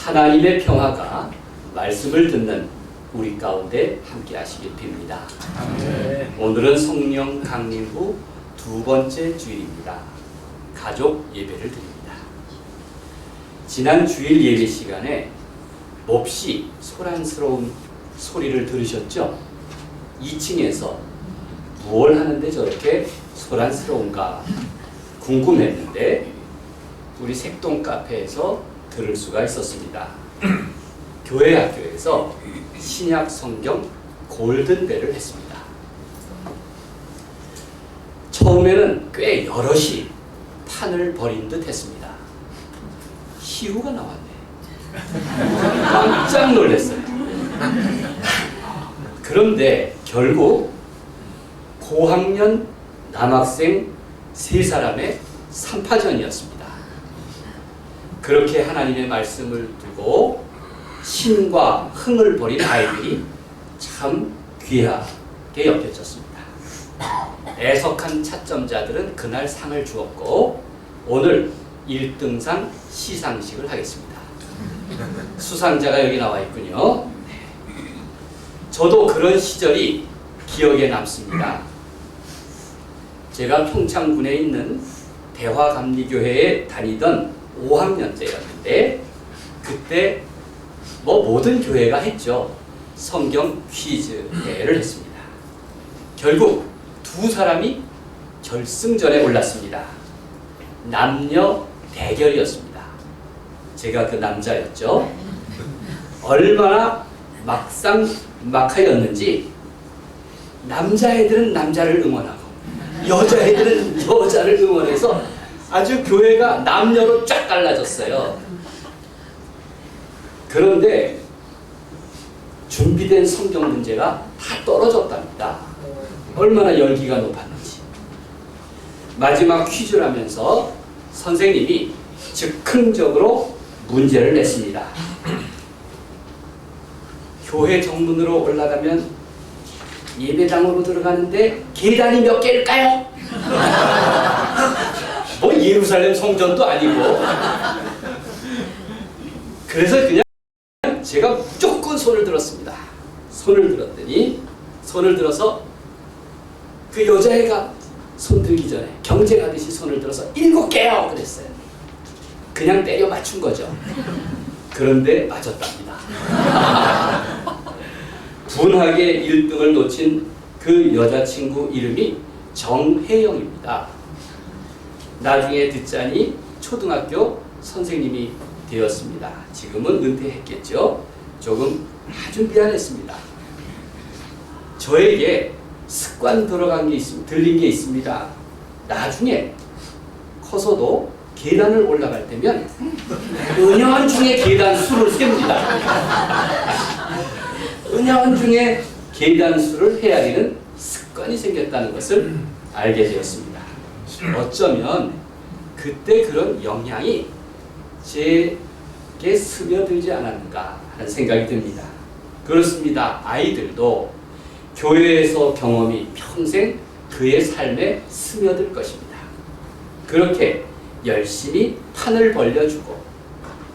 하나님의 평화가 말씀을 듣는 우리 가운데 함께 하시길 빕니다. 오늘은 성령 강림 후 두 번째 주일입니다. 가족 예배를 드립니다. 지난 주일 예배 시간에 몹시 소란스러운 소리를 들으셨죠? 2층에서 뭘 하는데 저렇게 소란스러운가 궁금했는데 우리 색동 카페에서 들을 수가 있었습니다. 교회 학교에서 신약 성경 골든벨을 했습니다. 처음에는 꽤 여럿이 판을 벌인 듯 했습니다. 시우가 나왔네. 깜짝 놀랐어요. 그런데 결국 고학년 남학생 3사람의 3파전이었습니다. 그렇게 하나님의 말씀을 두고 신과 흥을 벌인 아이들이 참 귀하게 여겨졌습니다. 애석한 차점자들은 그날 상을 주었고 오늘 1등상 시상식을 하겠습니다. 수상자가 여기 나와 있군요. 저도 그런 시절이 기억에 남습니다. 제가 평창군에 있는 대화감리교회에 다니던 5학년 때였는데 그때 모든 교회가 했죠. 성경 퀴즈 대회를 했습니다. 결국 두 사람이 결승전에 올랐습니다. 남녀 대결이었습니다. 제가 그 남자였죠. 얼마나 막상막하였는지 남자애들은 남자를 응원하고 여자애들은 여자를 응원해서 아주 교회가 남녀로 쫙 갈라졌어요. 그런데 준비된 성경 문제가 다 떨어졌답니다. 얼마나 열기가 높았는지. 마지막 퀴즈를 하면서 선생님이 즉흥적으로 문제를 냈습니다. 교회 정문으로 올라가면 예배당으로 들어가는데 계단이 몇 개일까요? 뭐 예루살렘 성전도 아니고. 그래서 그냥 제가 무조건 손을 들었습니다. 손을 들어서 그 여자애가 손 들기 전에 경쟁하듯이 손을 들어서 7개요 그랬어요. 그냥 때려 맞춘 거죠. 그런데 맞았답니다. 분하게 1등을 놓친 그 여자친구 이름이 정혜영입니다. 나중에 듣자니 초등학교 선생님이 되었습니다. 지금은 은퇴했겠죠. 조금 아주 미안했습니다. 저에게 습관 들어간 게 들린 게 있습니다. 나중에 커서도 계단을 올라갈 때면 은연중에 계단 수를 셉니다. 은연중에 계단 수를 헤아리는 습관이 생겼다는 것을 알게 되었습니다. 어쩌면 그때 그런 영향이 제게 스며들지 않았는가 하는 생각이 듭니다. 그렇습니다. 아이들도 교회에서 경험이 평생 그의 삶에 스며들 것입니다. 그렇게 열심히 판을 벌려주고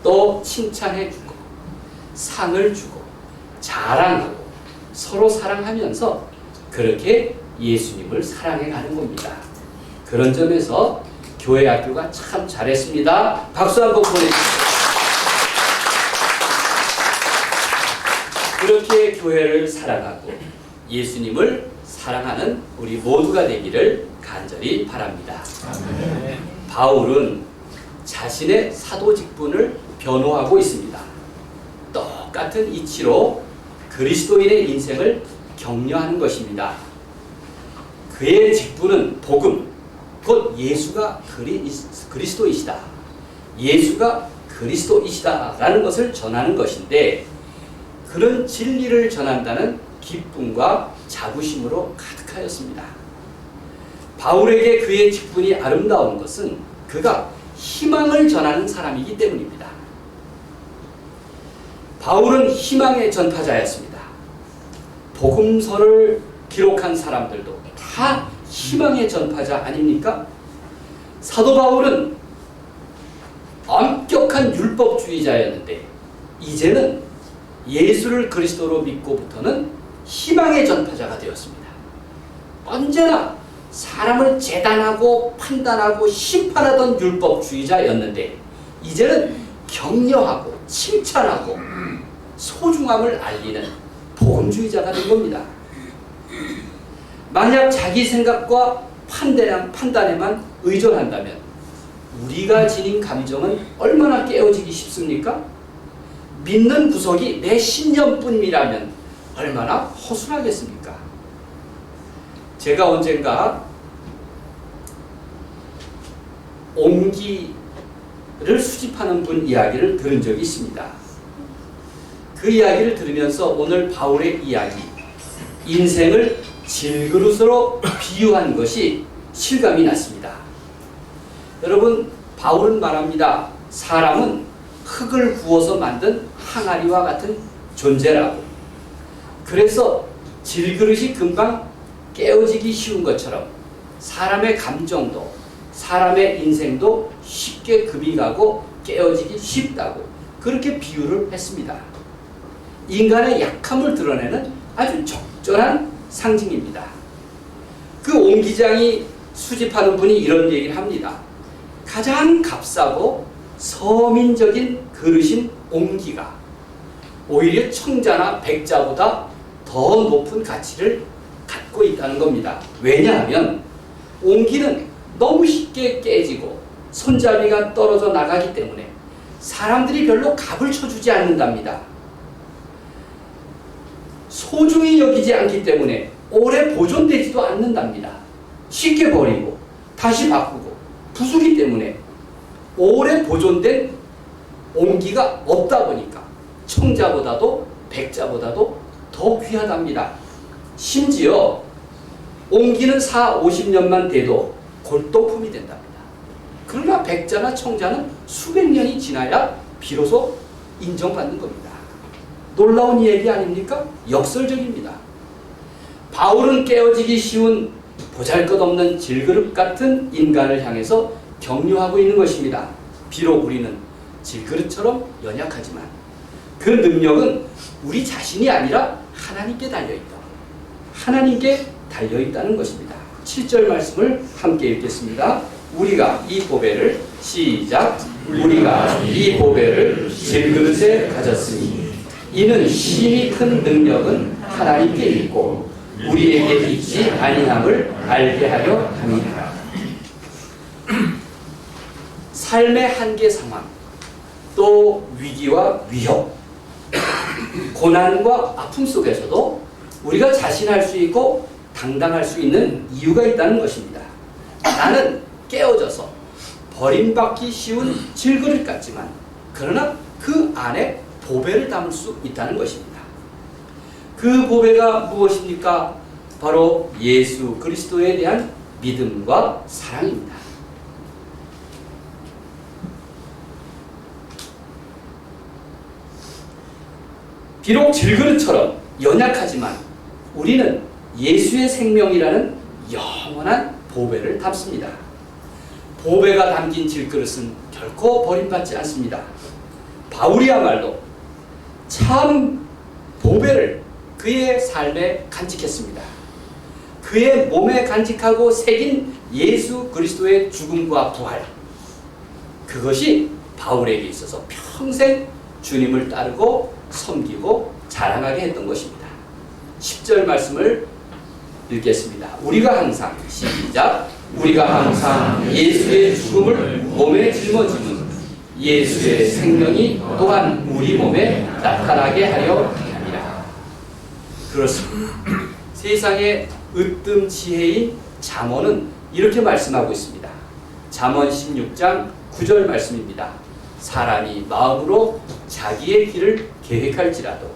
또 칭찬해주고 상을 주고 자랑하고 서로 사랑하면서 그렇게 예수님을 사랑해가는 겁니다. 그런 점에서 교회 학교가 참 잘했습니다. 박수 한번 보내주세요. 그렇게 교회를 사랑하고 예수님을 사랑하는 우리 모두가 되기를 간절히 바랍니다. 아멘. 바울은 자신의 사도 직분을 변호하고 있습니다. 똑같은 이치로 그리스도인의 인생을 격려하는 것입니다. 그의 직분은 복음, 곧 예수가 그리스도이시다. 예수가 그리스도이시다라는 것을 전하는 것인데 그런 진리를 전한다는 기쁨과 자부심으로 가득하였습니다. 바울에게 그의 직분이 아름다운 것은 그가 희망을 전하는 사람이기 때문입니다. 바울은 희망의 전파자였습니다. 복음서를 기록한 사람들도 다 희망의 전파자 아닙니까? 사도 바울은 엄격한 율법주의자였는데 이제는 예수를 그리스도로 믿고부터는 희망의 전파자가 되었습니다. 언제나 사람을 재단하고 판단하고 심판하던 율법주의자였는데 이제는 격려하고 칭찬하고 소중함을 알리는 복음주의자가 된 겁니다. 만약 자기 생각과 판단에만 의존한다면 우리가 지닌 감정은 얼마나 깨어지기 쉽습니까? 믿는 구석이 내 신념뿐이라면 얼마나 허술하겠습니까? 제가 언젠가 옹기를 수집하는 분 이야기를 들은 적이 있습니다. 그 이야기를 들으면서 오늘 바울의 이야기, 인생을 질그릇으로 비유한 것이 실감이 났습니다. 여러분, 바울은 말합니다. 사람은 흙을 구워서 만든 항아리와 같은 존재라고. 그래서 질그릇이 금방 깨어지기 쉬운 것처럼 사람의 감정도 사람의 인생도 쉽게 금이 가고 깨어지기 쉽다고 그렇게 비유를 했습니다. 인간의 약함을 드러내는 아주 적절한 상징입니다. 그 옹기장이 수집하는 분이 이런 얘기를 합니다. 가장 값싸고 서민적인 그릇인 옹기가 오히려 청자나 백자보다 더 높은 가치를 갖고 있다는 겁니다. 왜냐하면 옹기는 너무 쉽게 깨지고 손잡이가 떨어져 나가기 때문에 사람들이 별로 값을 쳐주지 않는답니다. 소중히 여기지 않기 때문에 오래 보존되지도 않는답니다. 쉽게 버리고 다시 바꾸고 부수기 때문에 오래 보존된 옹기가 없다 보니까 청자보다도 백자보다도 더 귀하답니다. 심지어 옹기는 40-50년만 돼도 골동품이 된답니다. 그러나 백자나 청자는 수백 년이 지나야 비로소 인정받는 겁니다. 놀라운 얘기 아닙니까? 역설적입니다. 바울은 깨어지기 쉬운 보잘것없는 질그릇 같은 인간을 향해서 격려하고 있는 것입니다. 비록 우리는 질그릇처럼 연약하지만 그 능력은 우리 자신이 아니라 하나님께 달려있다. 하나님께 달려있다는 것입니다. 7절 말씀을 함께 읽겠습니다. 우리가 이 보배를 시작. 우리가 이 보배를 질그릇에 가졌으니 이는 심히 큰 능력은 하나님께 있고 우리에게 있지 아니함을 알게 하려 함이라. 삶의 한계 상황, 또 위기와 위협, 고난과 아픔 속에서도 우리가 자신할 수 있고 당당할 수 있는 이유가 있다는 것입니다. 나는 깨어져서 버림받기 쉬운 질그릇 같지만 그러나 그 안에 보배를 담을 수 있다는 것입니다. 그 보배가 무엇입니까? 바로 예수 그리스도에 대한 믿음과 사랑입니다. 비록 질그릇처럼 연약하지만 우리는 예수의 생명이라는 영원한 보배를 담습니다. 보배가 담긴 질그릇은 결코 버림받지 않습니다. 바울이야말로 참 보배를 그의 삶에 간직했습니다. 그의 몸에 간직하고 새긴 예수 그리스도의 죽음과 부활, 그것이 바울에게 있어서 평생 주님을 따르고 섬기고 자랑하게 했던 것입니다. 10절 말씀을 읽겠습니다. 우리가 항상 시작. 우리가 항상 예수의 죽음을 몸에 짊어지는 예수의 생명이 또한 우리 몸에 나타나게 하려 함이라. 그렇습니다. 세상의 으뜸 지혜인 잠언은 이렇게 말씀하고 있습니다. 잠언 16장 9절 말씀입니다. 사람이 마음으로 자기의 길을 계획할지라도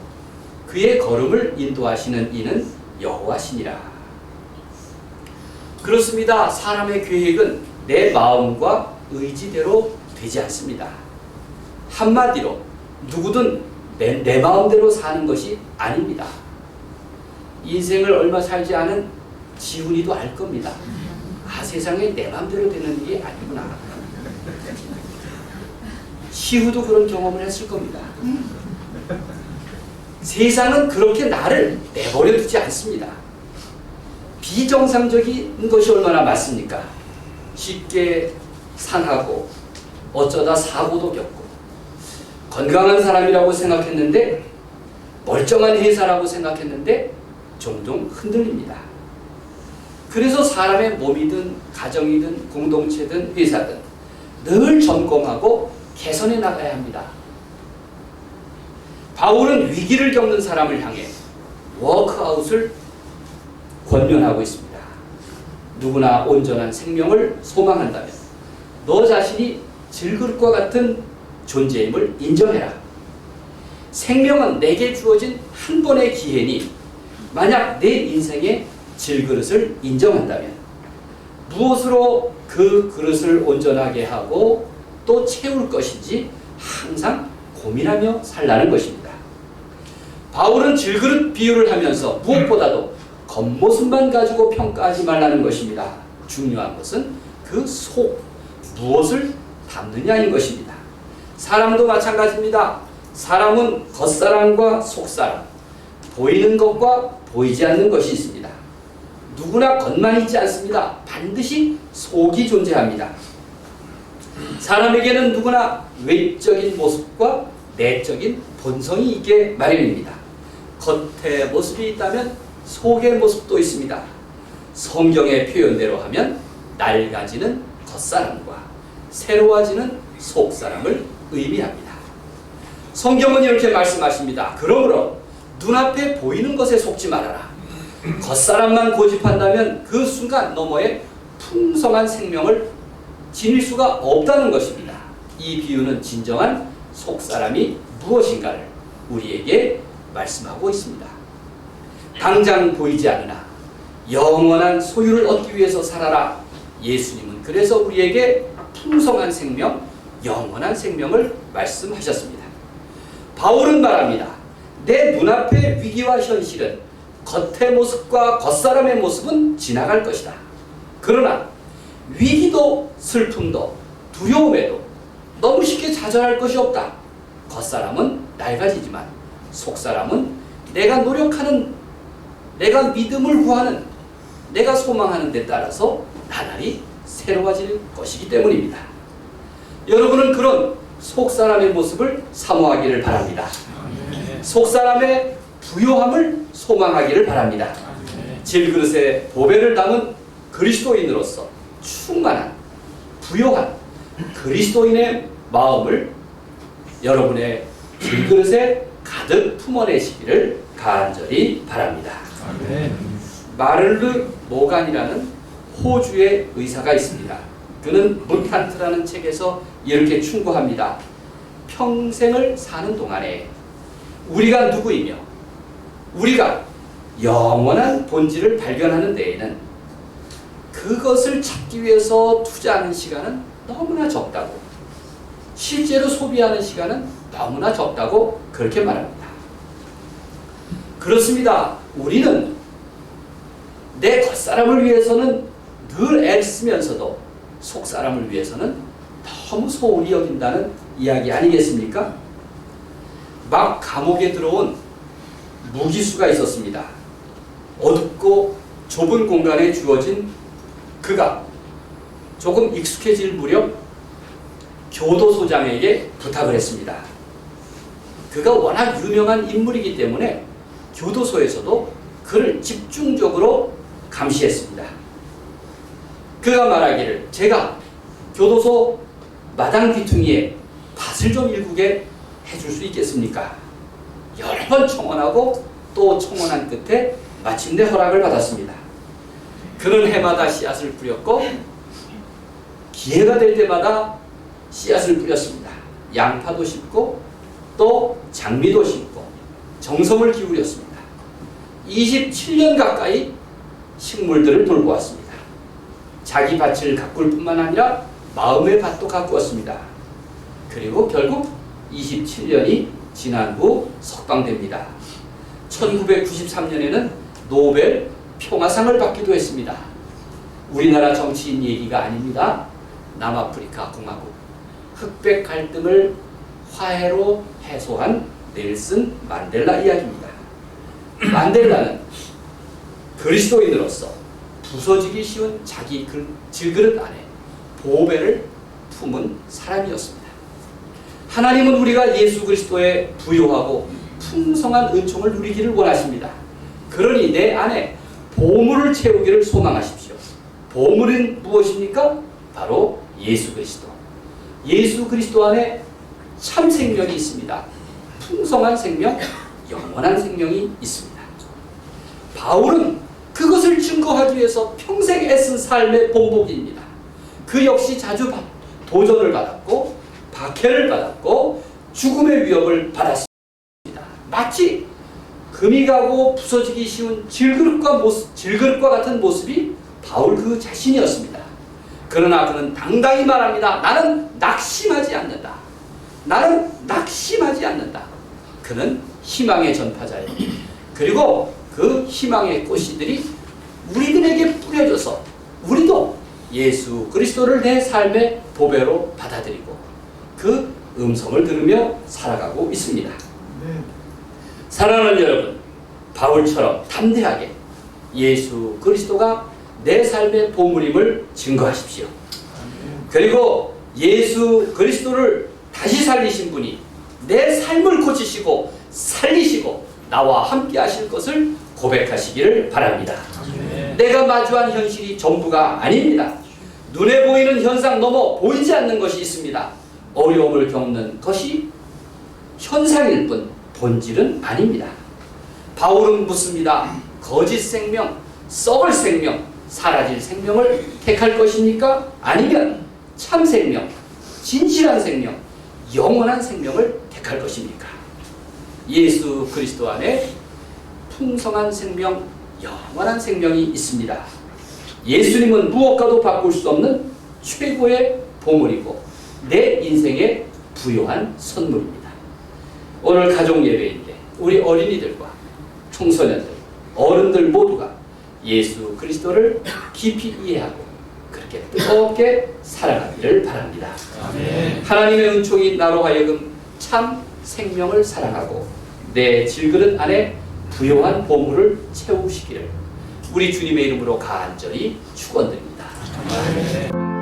그의 걸음을 인도하시는 이는 여호와시니라. 그렇습니다. 사람의 계획은 내 마음과 의지대로 되지 않습니다. 한마디로 누구든 내 마음대로 사는 것이 아닙니다. 인생을 얼마 살지 않은 지훈이도 알 겁니다. 아, 세상에 내 마음대로 되는 일이 아니구나. 시후도 그런 경험을 했을 겁니다. 세상은 그렇게 나를 내버려 두지 않습니다. 비정상적인 것이 얼마나 많습니까? 쉽게 상하고 어쩌다 사고도 겪고 건강한 사람이라고 생각했는데 멀쩡한 회사라고 생각했는데 종종 흔들립니다. 그래서 사람의 몸이든 가정이든 공동체든 회사든 늘 점검하고 개선해 나가야 합니다. 바울은 위기를 겪는 사람을 향해 워크아웃을 권면하고 있습니다. 누구나 온전한 생명을 소망한다면 너 자신이 질그릇과 같은 존재임을 인정해라. 생명은 내게 주어진 한 번의 기회니 만약 내 인생의 질그릇을 인정한다면 무엇으로 그 그릇을 온전하게 하고 또 채울 것인지 항상 고민하며 살라는 것입니다. 바울은 질그릇 비유를 하면서 무엇보다도 겉모습만 가지고 평가하지 말라는 것입니다. 중요한 것은 그 속, 무엇을 담느냐인 것입니다. 사람도 마찬가지입니다. 사람은 겉사람과 속사람, 보이는 것과 보이지 않는 것이 있습니다. 누구나 겉만 있지 않습니다. 반드시 속이 존재합니다. 사람에게는 누구나 외적인 모습과 내적인 본성이 있게 마련입니다. 겉의 모습이 있다면 속의 모습도 있습니다. 성경의 표현대로 하면 낡아지는 겉사람과 새로워지는 속사람을 의미합니다. 성경은 이렇게 말씀하십니다. 그러므로 눈앞에 보이는 것에 속지 말아라. 겉사람만 고집한다면 그 순간 너머에 풍성한 생명을 지닐 수가 없다는 것입니다. 이 비유는 진정한 속사람이 무엇인가를 우리에게 말씀하고 있습니다. 당장 보이지 않으나 영원한 소유를 얻기 위해서 살아라. 예수님은 그래서 우리에게 풍성한 생명, 영원한 생명을 말씀하셨습니다. 바울은 말합니다. 내 눈앞의 위기와 현실은 겉의 모습과 겉사람의 모습은 지나갈 것이다. 그러나 위기도 슬픔도 두려움에도 너무 쉽게 좌절할 것이 없다. 겉사람은 낡아지지만 속사람은 내가 노력하는, 내가 믿음을 구하는, 내가 소망하는 데 따라서 나날이 새로워질 것이기 때문입니다. 여러분은 그런 속사람의 모습을 사모하기를 바랍니다. 속사람의 부요함을 소망하기를 바랍니다. 질그릇에 보배를 담은 그리스도인으로서 충만한 부요한 그리스도인의 마음을 여러분의 질그릇에 가득 품어내시기를 간절히 바랍니다. 마를르 모간이라는 호주의 의사가 있습니다. 그는 무탄트라는 책에서 이렇게 충고합니다. 평생을 사는 동안에 우리가 누구이며 우리가 영원한 본질을 발견하는 데에는 그것을 찾기 위해서 투자하는 시간은 너무나 적다고, 실제로 소비하는 시간은 너무나 적다고 그렇게 말합니다. 그렇습니다. 우리는 내 겉사람을 위해서는 늘 애쓰면서도 속사람을 위해서는 너무 소홀히 여긴다는 이야기 아니겠습니까? 막 감옥에 들어온 무기수가 있었습니다. 어둡고 좁은 공간에 주어진 그가 조금 익숙해질 무렵 교도소장에게 부탁을 했습니다. 그가 워낙 유명한 인물이기 때문에 교도소에서도 그를 집중적으로 감시했습니다. 그가 말하기를 제가 교도소 마당 귀퉁이에 밭을 좀 일구게 해줄 수 있겠습니까? 여러 번 청원하고 또 청원한 끝에 마침내 허락을 받았습니다. 그는 해마다 씨앗을 뿌렸고 기회가 될 때마다 씨앗을 뿌렸습니다. 양파도 심고 또 장미도 심고 정성을 기울였습니다. 27년 가까이 식물들을 돌보았습니다. 자기 밭을 가꿀 뿐만 아니라 마음의 밭도 가꾸었습니다. 그리고 결국 27년이 지난 후 석방됩니다. 1993년에는 노벨 평화상을 받기도 했습니다. 우리나라 정치인 얘기가 아닙니다. 남아프리카 공화국 흑백 갈등을 화해로 해소한 넬슨 만델라 이야기입니다. 만델라는 그리스도인으로서 부서지기 쉬운 자기 질그릇 안에 보배를 품은 사람이었습니다. 하나님은 우리가 예수 그리스도의 부요하고 풍성한 은총을 누리기를 원하십니다. 그러니 내 안에 보물을 채우기를 소망하십시오. 보물은 무엇입니까? 바로 예수 그리스도. 예수 그리스도 안에 참 생명이 있습니다. 풍성한 생명, 영원한 생명이 있습니다. 바울은 그것을 증거하기 위해서 평생 애쓴 삶의 본보기입니다. 그 역시 자주 도전을 받았고 박해를 받았고 죽음의 위협을 받았습니다. 마치 금이 가고 부서지기 쉬운 질그릇과 같은 모습이 바울 그 자신이었습니다. 그러나 그는 당당히 말합니다. 나는 낙심하지 않는다. 나는 낙심하지 않는다. 그는 희망의 전파자예요. 그리고 그 희망의 꽃씨들이 우리들에게 뿌려져서 우리도 예수 그리스도를 내 삶의 보배로 받아들이고 그 음성을 들으며 살아가고 있습니다. 사랑하는 여러분, 바울처럼 담대하게 예수 그리스도가 내 삶의 보물임을 증거하십시오. 그리고 예수 그리스도를 다시 살리신 분이 내 삶을 고치시고 살리시고 나와 함께 하실 것을 고백하시기를 바랍니다. 내가 마주한 현실이 전부가 아닙니다. 눈에 보이는 현상 넘어 보이지 않는 것이 있습니다. 어려움을 겪는 것이 현상일 뿐 본질은 아닙니다. 바울은 묻습니다. 거짓 생명, 썩을 생명, 사라질 생명을 택할 것입니까? 아니면 참 생명, 진실한 생명, 영원한 생명을 택할 것입니까? 예수 그리스도 안에 풍성한 생명, 영원한 생명이 있습니다. 예수님은 무엇과도 바꿀 수 없는 최고의 보물이고 내 인생의 부요한 선물입니다. 오늘 가족 예배인데 우리 어린이들과 청소년들, 어른들 모두가 예수 그리스도를 깊이 이해하고 그렇게 뜨겁게 살아가기를 바랍니다. 아멘. 하나님의 은총이 나로 하여금 참 생명을 사랑하고 내 질그릇 안에 부요한 보물을 채우시기를 우리 주님의 이름으로 간절히 축원드립니다. 아멘.